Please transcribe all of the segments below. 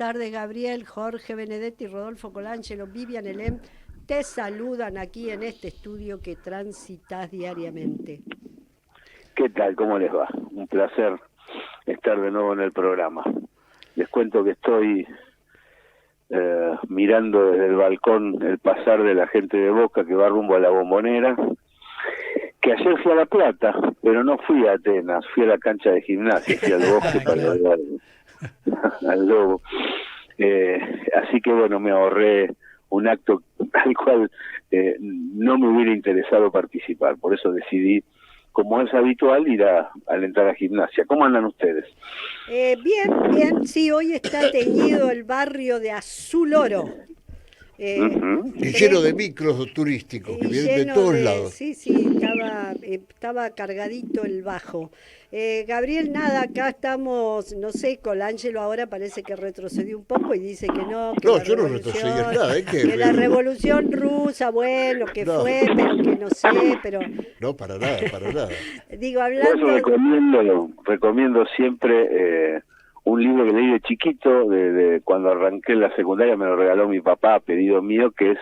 tardes, Gabriel, Jorge Benedetti, Rodolfo Colangelo, Vivian Elem, te saludan aquí en este estudio que transitas diariamente. ¿Qué tal? ¿Cómo les va? Un placer estar de nuevo en el programa. Les cuento que estoy mirando desde el balcón el pasar de la gente de Boca que va rumbo a la Bombonera, que ayer fui a La Plata, pero no fui a Atenas, fui a la cancha de gimnasia, fui al bosque para ver al lobo. Así que bueno, me ahorré un acto al cual no me hubiera interesado participar, por eso decidí, como es habitual, ir a alentar a gimnasia. ¿Cómo andan ustedes? Bien, bien, sí, hoy está teñido el barrio de azul oro. Y lleno de micros turísticos que vienen de todos lados. Sí, estaba cargadito el bajo. Gabriel, nada, acá estamos, no sé, Colangelo ahora parece que retrocedió un poco y dice que no, que No, yo no retrocedí en nada, que la revolución rusa, bueno, que no. Fue, pero que no sé, pero... No, para nada, para nada. Digo, hablando... Yo recomiendo siempre... un libro que leí de chiquito, de cuando arranqué la secundaria, me lo regaló mi papá a pedido mío, que es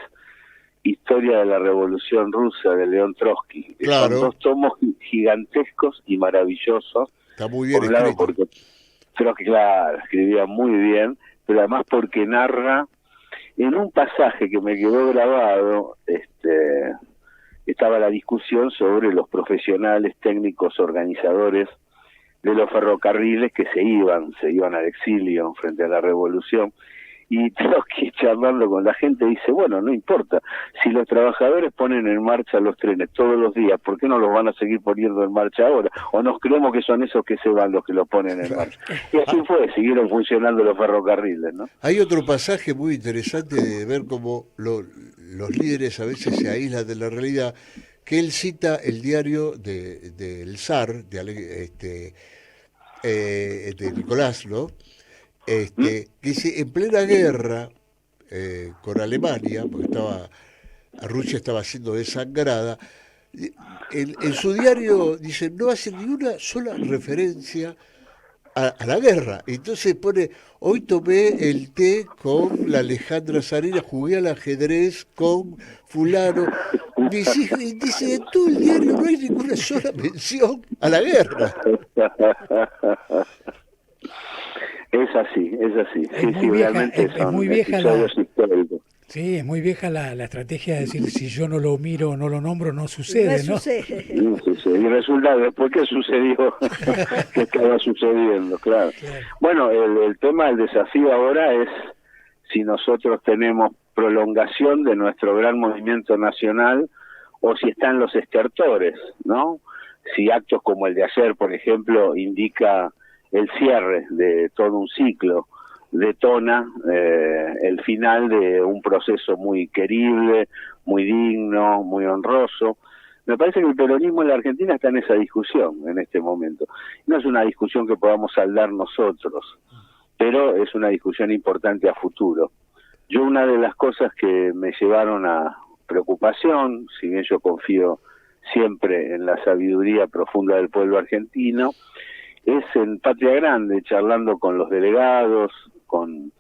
Historia de la Revolución Rusa, de León Trotsky. Claro. Son 2 tomos gigantescos y maravillosos. Está muy bien por un lado, escrito. porque Trotsky, claro, escribía muy bien, pero además porque narra, en un pasaje que me quedó grabado, estaba la discusión sobre los profesionales, técnicos, organizadores de los ferrocarriles que se iban al exilio frente a la revolución, y Trotsky, charlando con la gente, dice, bueno, no importa, si los trabajadores ponen en marcha los trenes todos los días, ¿por qué no los van a seguir poniendo en marcha ahora? ¿O nos creemos que son esos que se van los que los ponen en marcha? Y así fue, siguieron funcionando los ferrocarriles, ¿no? Hay otro pasaje muy interesante de ver cómo los líderes a veces se aíslan de la realidad, que él cita el diario del zar, de Nicolás, ¿no? Que dice, en plena guerra con Alemania, porque Rusia estaba siendo desangrada, en su diario dice, no hace ni una sola referencia a la guerra. Entonces pone, hoy tomé el té con la Alejandra Sarina, jugué al ajedrez con fulano. Dice, en todo el diario no hay ninguna sola mención a la guerra. Es así. Realmente es muy vieja Sí, es muy vieja la estrategia de decir, si yo no lo miro, no lo nombro, no sucede, ¿no? No sucede. Y resulta después que sucedió, que estaba sucediendo, claro. Bueno, el tema, el desafío ahora es si nosotros tenemos prolongación de nuestro gran movimiento nacional o si están los estertores, ¿no? Si actos como el de ayer, por ejemplo, indica el cierre de todo un ciclo, detona el final de un proceso muy querible, muy digno, muy honroso. Me parece que el peronismo en la Argentina está en esa discusión en este momento. No es una discusión que podamos saldar nosotros, pero es una discusión importante a futuro. Yo, una de las cosas que me llevaron a preocupación, si bien yo confío siempre en la sabiduría profunda del pueblo argentino, es en Patria Grande, charlando con los delegados, con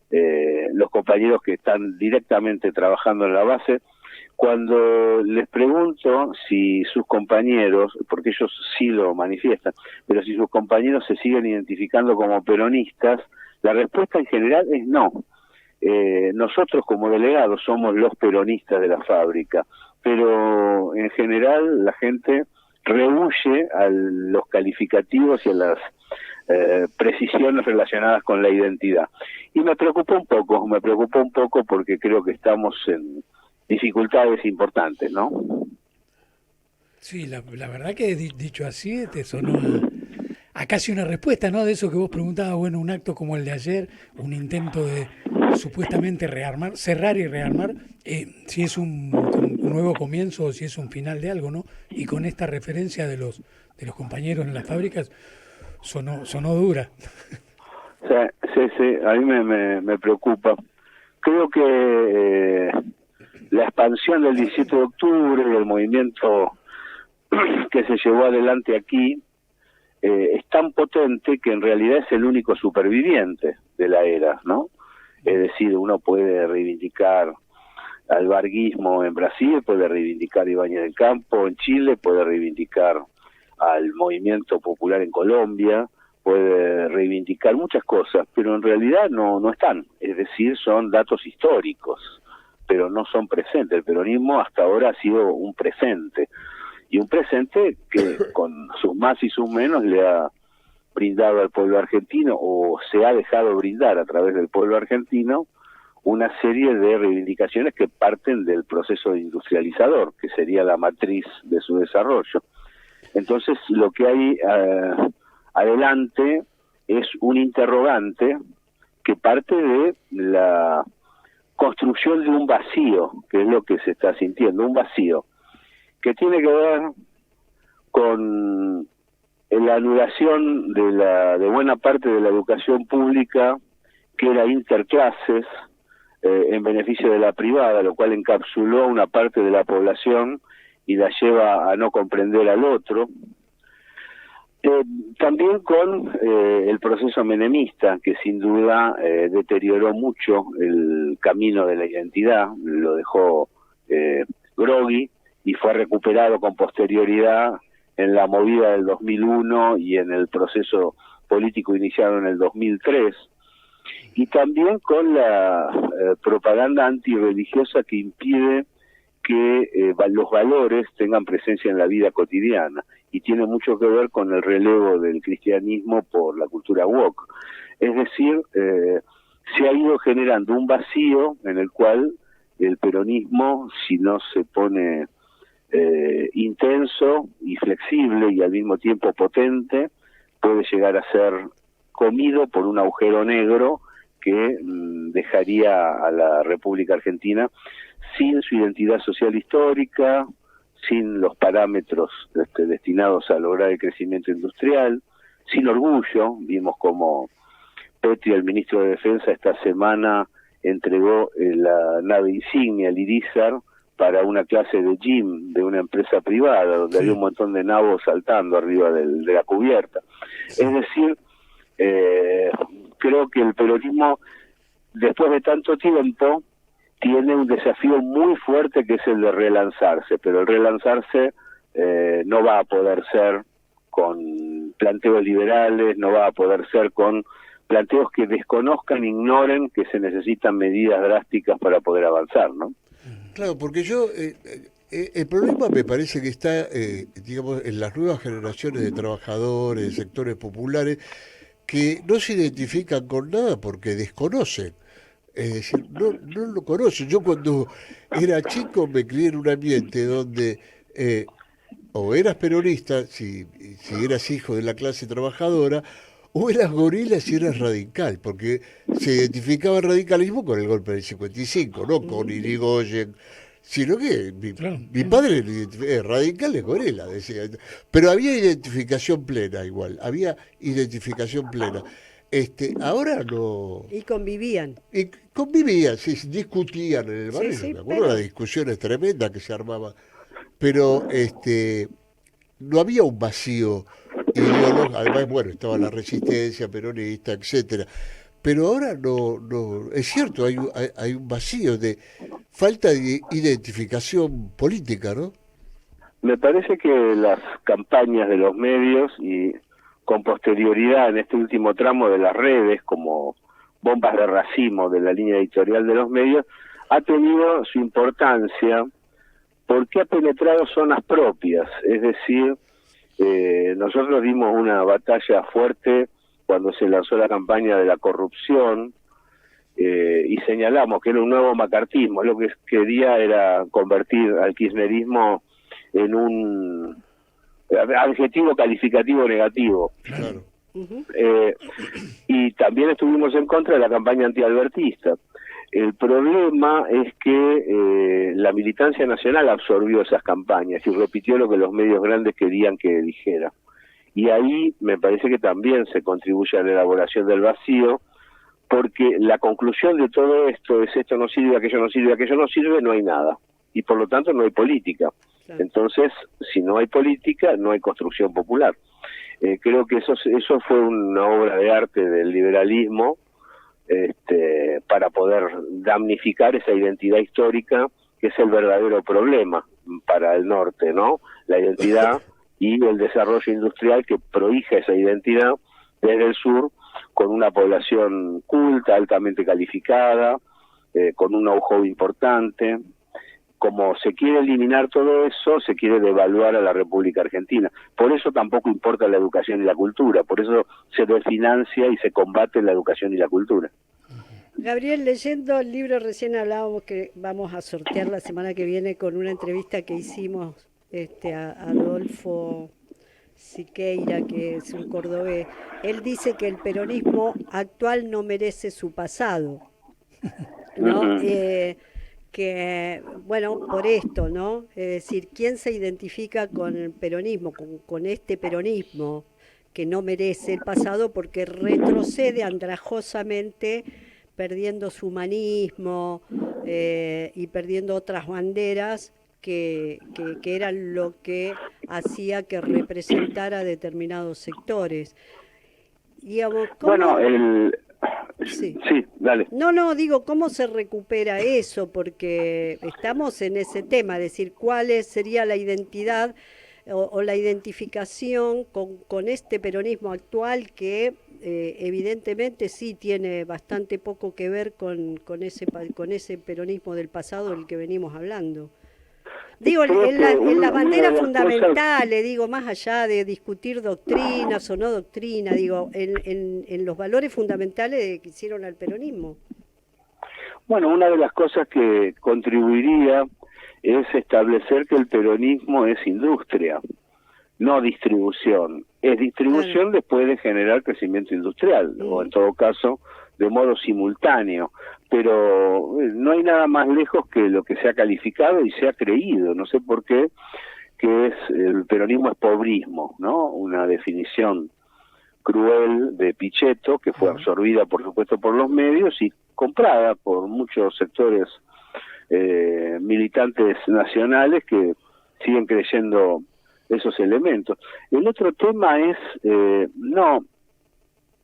los compañeros que están directamente trabajando en la base, cuando les pregunto si sus compañeros, porque ellos sí lo manifiestan, pero si sus compañeros se siguen identificando como peronistas, la respuesta en general es no. Nosotros como delegados somos los peronistas de la fábrica, pero en general la gente rehúye a los calificativos y a las precisiones relacionadas con la identidad. Y me preocupó un poco porque creo que estamos en dificultades importantes, ¿no? Sí, la verdad que dicho así te sonó a casi una respuesta, ¿no? De eso que vos preguntabas, bueno, un acto como el de ayer, un intento de supuestamente rearmar, cerrar y rearmar, si es un nuevo comienzo o si es un final de algo, ¿no? Y con esta referencia de los compañeros en las fábricas, sonó dura. Sí, a mí me preocupa. Creo que la expansión del 17 de octubre, del movimiento que se llevó adelante aquí, es tan potente que en realidad es el único superviviente, de la era, ¿no? Es decir, uno puede reivindicar al varguismo en Brasil, puede reivindicar a Ibáñez del Campo en Chile, puede reivindicar al movimiento popular en Colombia, puede reivindicar muchas cosas, pero en realidad no están, es decir, son datos históricos, pero no son presentes. El peronismo hasta ahora ha sido un presente, y un presente que con sus más y sus menos le ha brindado al pueblo argentino, o se ha dejado brindar a través del pueblo argentino, una serie de reivindicaciones que parten del proceso industrializador, que sería la matriz de su desarrollo. Entonces, lo que hay adelante es un interrogante que parte de la construcción de un vacío, que es lo que se está sintiendo, un vacío, que tiene que ver con la anulación de buena parte de la educación pública, que era interclases, en beneficio de la privada, lo cual encapsuló a una parte de la población y la lleva a no comprender al otro. También con el proceso menemista, que sin duda deterioró mucho el camino de la identidad, lo dejó groggy y fue recuperado con posterioridad en la movida del 2001 y en el proceso político iniciado en el 2003, y también con la propaganda antirreligiosa que impide que los valores tengan presencia en la vida cotidiana, y tiene mucho que ver con el relevo del cristianismo por la cultura woke. Es decir, se ha ido generando un vacío en el cual el peronismo, si no se pone intenso y flexible y al mismo tiempo potente, puede llegar a ser comido por un agujero negro que dejaría a la República Argentina sin su identidad social histórica, sin los parámetros destinados a lograr el crecimiento industrial, sin orgullo. Vimos como Petri, el ministro de Defensa, esta semana entregó la nave insignia, el Irizar, para una clase de gym de una empresa privada, donde había un montón de nabos saltando arriba de la cubierta. Sí. Es decir, creo que el peronismo, después de tanto tiempo, tiene un desafío muy fuerte, que es el de relanzarse, pero el relanzarse no va a poder ser con planteos liberales, no va a poder ser con planteos que desconozcan, ignoren que se necesitan medidas drásticas para poder avanzar, ¿no? Claro, porque el problema me parece que está, digamos, en las nuevas generaciones de trabajadores, de sectores populares, que no se identifican con nada porque desconocen. Es decir, no lo conocen. Yo cuando era chico me crié en un ambiente donde o eras peronista, si eras hijo de la clase trabajadora, o eras gorila si eras radical, porque se identificaba el radicalismo con el golpe del 55, no con Irigoyen, sino que mi padre radical es gorila, decía. Pero había identificación plena igual, había identificación plena. Ahora no. Y convivían. Sí, discutían en el barrio. Sí, Me acuerdo de las discusiones tremendas que se armaban. Pero no había un vacío ideológico. Además, bueno, estaba la resistencia peronista, etcétera. Pero ahora no. Es cierto, hay un vacío de falta de identificación política, ¿no? Me parece que las campañas de los medios y con posterioridad en este último tramo de las redes, como bombas de racimo de la línea editorial de los medios, ha tenido su importancia porque ha penetrado zonas propias. Es decir, nosotros dimos una batalla fuerte cuando se lanzó la campaña de la corrupción, y señalamos que era un nuevo macartismo. Lo que quería era convertir al kirchnerismo en un adjetivo calificativo negativo. Claro. Y también estuvimos en contra de la campaña antialbertista. El problema es que la militancia nacional absorbió esas campañas y repitió lo que los medios grandes querían que dijera. Y ahí me parece que también se contribuye a la elaboración del vacío, porque la conclusión de todo esto es: esto no sirve, aquello no sirve, aquello no sirve, no hay nada. Y por lo tanto no hay política. Claro. Entonces, si no hay política, no hay construcción popular. Creo que eso fue una obra de arte del liberalismo, para poder damnificar esa identidad histórica que es el verdadero problema para el norte, ¿no? La identidad y el desarrollo industrial que prohija esa identidad desde el sur, con una población culta, altamente calificada, con un know-how importante. Como se quiere eliminar todo eso, se quiere devaluar a la República Argentina. Por eso tampoco importa la educación y la cultura, por eso se desfinancia y se combate la educación y la cultura. Gabriel, leyendo el libro, recién hablábamos que vamos a sortear la semana que viene con una entrevista que hicimos a Adolfo Siqueira, que es un cordobés. Él dice que el peronismo actual no merece su pasado, ¿no? Que, bueno, por esto, ¿no? Es decir, ¿quién se identifica con el peronismo, con este peronismo que no merece el pasado porque retrocede andrajosamente, perdiendo su humanismo y perdiendo otras banderas que eran lo que hacía que representara determinados sectores? Digamos, ¿cómo? Bueno, Sí, dale. No, digo, ¿cómo se recupera eso? Porque estamos en ese tema, es decir, ¿cuál sería la identidad o la identificación con este peronismo actual que evidentemente sí tiene bastante poco que ver con ese peronismo del pasado del que venimos hablando? Digo, en las banderas fundamentales, digo, más allá de discutir doctrinas o no doctrina, digo, en los valores fundamentales que hicieron al peronismo. Bueno, una de las cosas que contribuiría es establecer que el peronismo es industria, no distribución. Es distribución después de generar crecimiento industrial, o en todo caso de modo simultáneo, pero no hay nada más lejos que lo que se ha calificado y se ha creído, no sé por qué, que es el peronismo es pobrismo, ¿no? Una definición cruel de Pichetto, que fue absorbida por supuesto por los medios y comprada por muchos sectores militantes nacionales que siguen creyendo esos elementos. El otro tema es,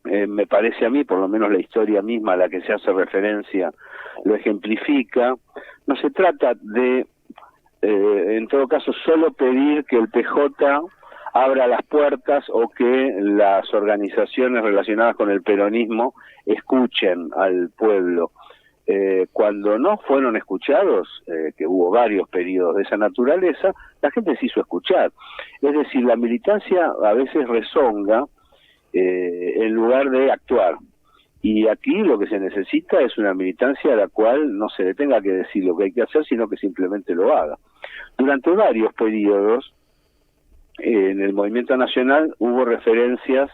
me parece a mí, por lo menos la historia misma a la que se hace referencia lo ejemplifica, no se trata de, en todo caso, solo pedir que el PJ abra las puertas o que las organizaciones relacionadas con el peronismo escuchen al pueblo. Cuando no fueron escuchados, que hubo varios periodos de esa naturaleza, la gente se hizo escuchar. Es decir, la militancia a veces rezonga en lugar de actuar. Y aquí lo que se necesita es una militancia a la cual no se le tenga que decir lo que hay que hacer, sino que simplemente lo haga. Durante varios periodos, en el movimiento nacional hubo referencias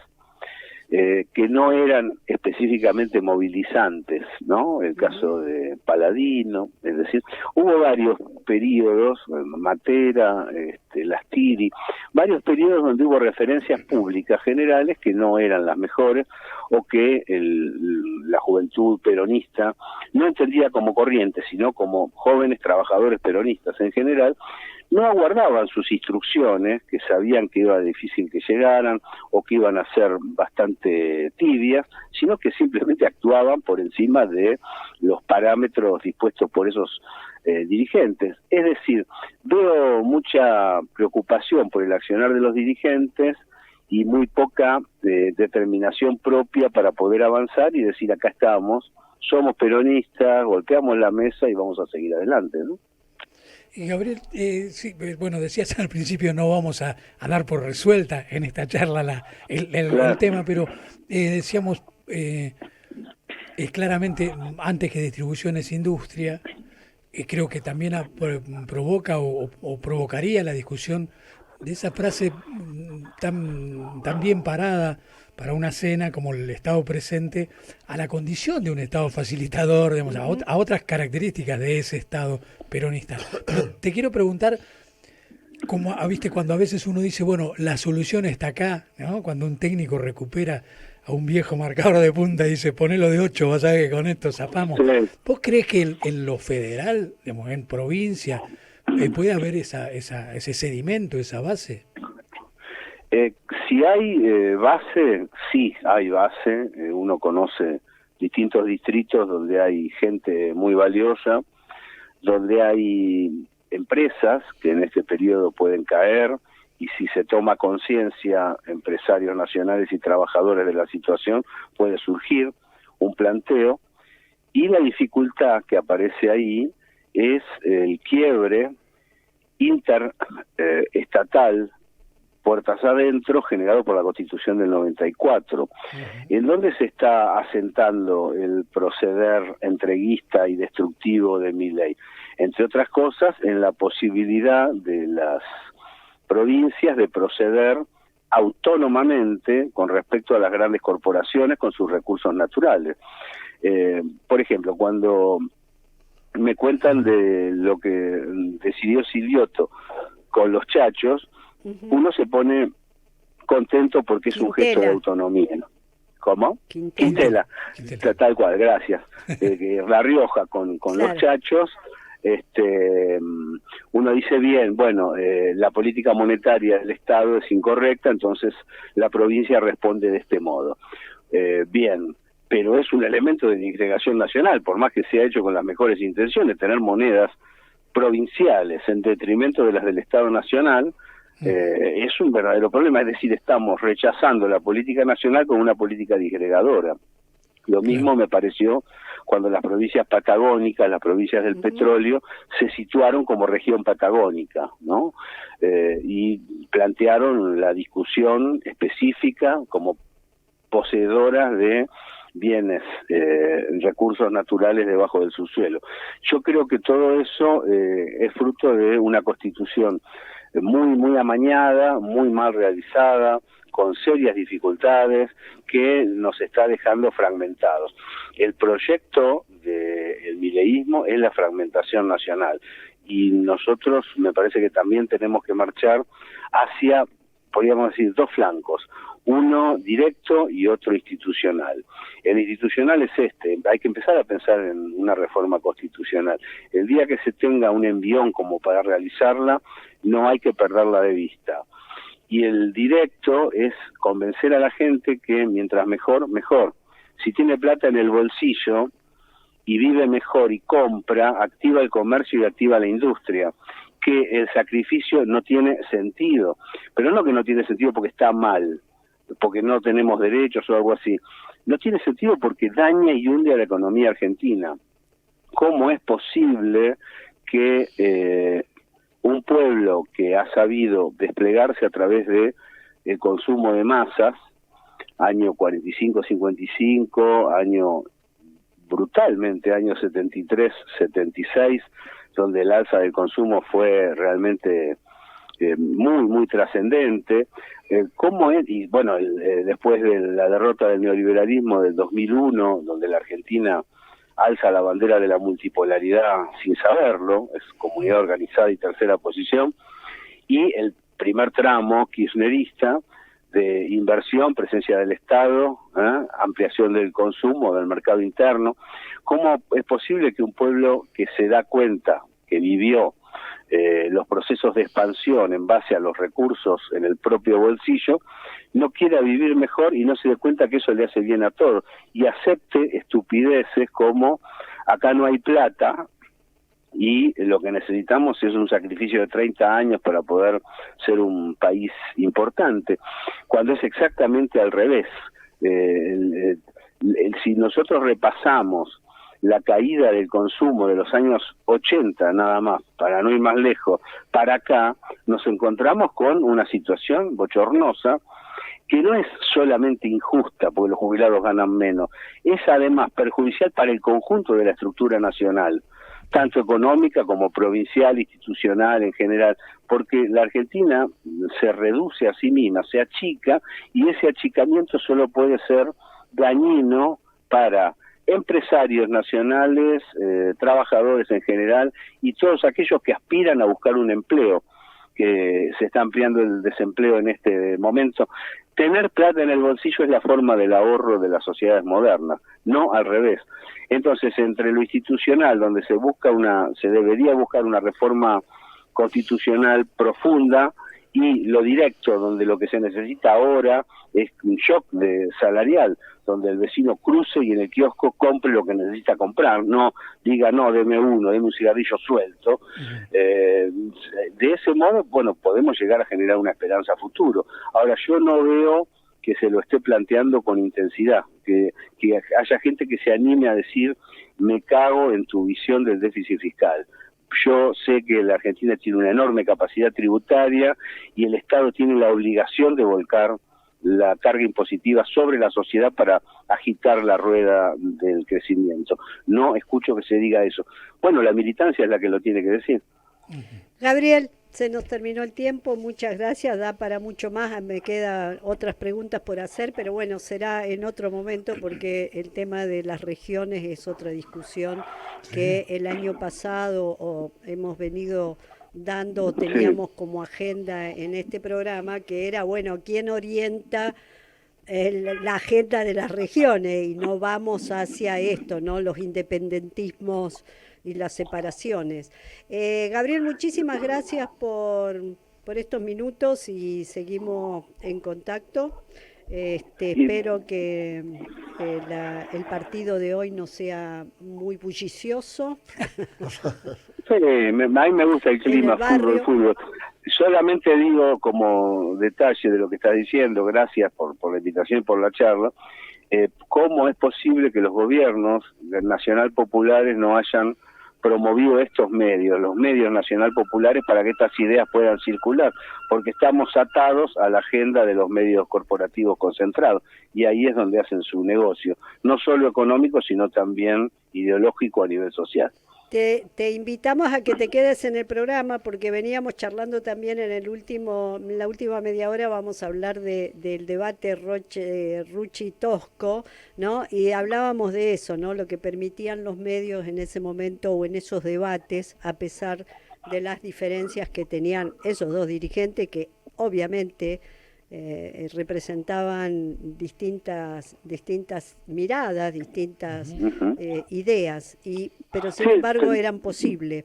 que no eran específicamente movilizantes, ¿no? El caso de Paladino, es decir, hubo varios periodos, Matera, Lastiri, varios periodos donde hubo referencias públicas generales que no eran las mejores o que la juventud peronista no entendía como corriente, sino como jóvenes trabajadores peronistas en general, no aguardaban sus instrucciones, que sabían que iba difícil que llegaran o que iban a ser bastante tibias, sino que simplemente actuaban por encima de los parámetros dispuestos por esos dirigentes. Es decir, veo mucha preocupación por el accionar de los dirigentes y muy poca determinación propia para poder avanzar y decir acá estamos, somos peronistas, golpeamos la mesa y vamos a seguir adelante, ¿no? Gabriel, sí, bueno, decías al principio no vamos a dar por resuelta en esta charla el tema, pero decíamos claramente antes que distribución es industria, creo que también provoca o provocaría la discusión de esa frase tan bien parada para una cena como el Estado presente, a la condición de un Estado facilitador, digamos, a otras características de ese Estado peronista. Pero te quiero preguntar, como viste cuando a veces uno dice, bueno, la solución está acá, ¿no? Cuando un técnico recupera a un viejo marcador de punta y dice, ponelo de 8, vas a ver que con esto zapamos. Sí. ¿Vos crees que en lo federal, digamos, en provincia, puede haber ese sedimento, esa base? Si hay base, sí hay base, uno conoce distintos distritos donde hay gente muy valiosa, donde hay empresas que en este periodo pueden caer, y si se toma conciencia, empresarios nacionales y trabajadores de la situación, puede surgir un planteo, y la dificultad que aparece ahí es el quiebre interestatal, puertas adentro, generado por la Constitución del 94, en donde se está asentando el proceder entreguista y destructivo de Milei. Entre otras cosas, en la posibilidad de las provincias de proceder autónomamente con respecto a las grandes corporaciones con sus recursos naturales. Por ejemplo, cuando me cuentan de lo que decidió Silioto con los chachos, uno se pone contento porque es un gesto de autonomía, ¿no? ¿Cómo? Quintela. Tal cual, gracias. La Rioja con claro. Los chachos, uno dice bien, bueno, la política monetaria del Estado es incorrecta, entonces la provincia responde de este modo. Bien, pero es un elemento de disgregación nacional, por más que sea hecho con las mejores intenciones, tener monedas provinciales en detrimento de las del Estado nacional, es un verdadero problema. Es decir, estamos rechazando la política nacional con una política disgregadora. Lo mismo me pareció cuando las provincias patagónicas, las provincias del petróleo, se situaron como región patagónica, ¿no? Y plantearon la discusión específica como poseedoras de bienes, recursos naturales debajo del subsuelo. Yo creo que todo eso es fruto de una constitución muy amañada, muy mal realizada, con serias dificultades, que nos está dejando fragmentados. El proyecto del mileísmo es la fragmentación nacional, y nosotros me parece que también tenemos que marchar hacia, podríamos decir, dos flancos, uno directo y otro institucional. El institucional es hay que empezar a pensar en una reforma constitucional. El día que se tenga un envión como para realizarla, no hay que perderla de vista. Y el directo es convencer a la gente que mientras mejor, mejor. Si tiene plata en el bolsillo y vive mejor y compra, activa el comercio y activa la industria. Que el sacrificio no tiene sentido, pero no que no tiene sentido porque está mal, porque no tenemos derechos o algo así. No tiene sentido porque daña y hunde a la economía argentina. ¿Cómo es posible que un pueblo que ha sabido desplegarse a través de el consumo de masas, año 45-55, año brutalmente, año 73-76, donde el alza del consumo fue realmente muy trascendente, cómo es, y bueno, después de la derrota del neoliberalismo del 2001, donde la Argentina alza la bandera de la multipolaridad sin saberlo, es comunidad organizada y tercera posición, y el primer tramo kirchnerista de inversión, presencia del Estado, ampliación del consumo, del mercado interno. ¿Cómo es posible que un pueblo que se da cuenta, que vivió los procesos de expansión en base a los recursos en el propio bolsillo, no quiera vivir mejor y no se dé cuenta que eso le hace bien a todos, y acepte estupideces como acá no hay plata y lo que necesitamos es un sacrificio de 30 años para poder ser un país importante, cuando es exactamente al revés? Si nosotros repasamos la caída del consumo de los años 80 nada más, para no ir más lejos, para acá, nos encontramos con una situación bochornosa que no es solamente injusta porque los jubilados ganan menos, es además perjudicial para el conjunto de la estructura nacional, tanto económica como provincial, institucional en general, porque la Argentina se reduce a sí misma, se achica, y ese achicamiento solo puede ser dañino para empresarios nacionales, trabajadores en general, y todos aquellos que aspiran a buscar un empleo, que se está ampliando el desempleo en este momento. Tener plata en el bolsillo es la forma del ahorro de las sociedades modernas, no al revés. Entonces, entre lo institucional, donde se debería buscar una reforma constitucional profunda, y lo directo, donde lo que se necesita ahora es un shock salarial, donde el vecino cruce y en el kiosco compre lo que necesita comprar, no diga, no, deme un cigarrillo suelto. De ese modo, bueno, podemos llegar a generar una esperanza a futuro. Ahora, yo no veo que se lo esté planteando con intensidad, que haya gente que se anime a decir, me cago en tu visión del déficit fiscal. Yo sé que la Argentina tiene una enorme capacidad tributaria y el Estado tiene la obligación de volcar la carga impositiva sobre la sociedad para agitar la rueda del crecimiento. No escucho que se diga eso. Bueno, la militancia es la que lo tiene que decir. Gabriel, se nos terminó el tiempo, muchas gracias, da para mucho más, me quedan otras preguntas por hacer, pero bueno, será en otro momento porque el tema de las regiones es otra discusión que el año pasado hemos venido dando, teníamos como agenda en este programa, que era, bueno, ¿quién orienta la agenda de las regiones? Y no vamos hacia esto, ¿no? Los independentismos y las separaciones. Gabriel, muchísimas gracias por estos minutos y seguimos en contacto. Espero que el partido de hoy no sea muy bullicioso. Sí, a mí me gusta el clima fútbol. Solamente digo como detalle de lo que está diciendo, gracias por la invitación y por la charla, cómo es posible que los gobiernos nacional populares no hayan promovido estos medios, los medios nacional populares, para que estas ideas puedan circular, porque estamos atados a la agenda de los medios corporativos concentrados, y ahí es donde hacen su negocio, no solo económico, sino también ideológico a nivel social. Te invitamos a que te quedes en el programa porque veníamos charlando también en la última media hora, vamos a hablar del debate Rucci-Tosco, ¿no? Y hablábamos de eso, ¿no? Lo que permitían los medios en ese momento o en esos debates, a pesar de las diferencias que tenían esos dos dirigentes que obviamente representaban distintas miradas, distintas ideas, pero sin embargo eran posibles.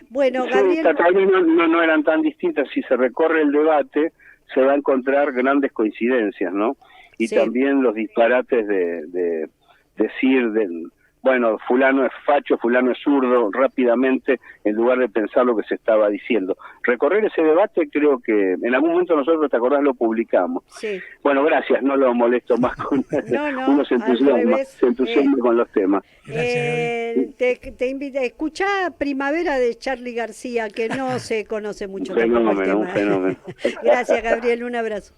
Bueno, Gabriel... Tal vez no eran tan distintas. Si se recorre el debate, se va a encontrar grandes coincidencias, ¿no? Y también los disparates de decir... bueno, fulano es facho, fulano es zurdo, rápidamente, en lugar de pensar lo que se estaba diciendo. Recorrer ese debate, creo que en algún momento nosotros, ¿te acordás?, lo publicamos. Sí. Bueno, gracias, no lo molesto más con uno se entusiasma con los temas. Te invito a escuchar Primavera de Charly García, que no se conoce mucho. Un fenómeno. Gracias, Gabriel, un abrazo.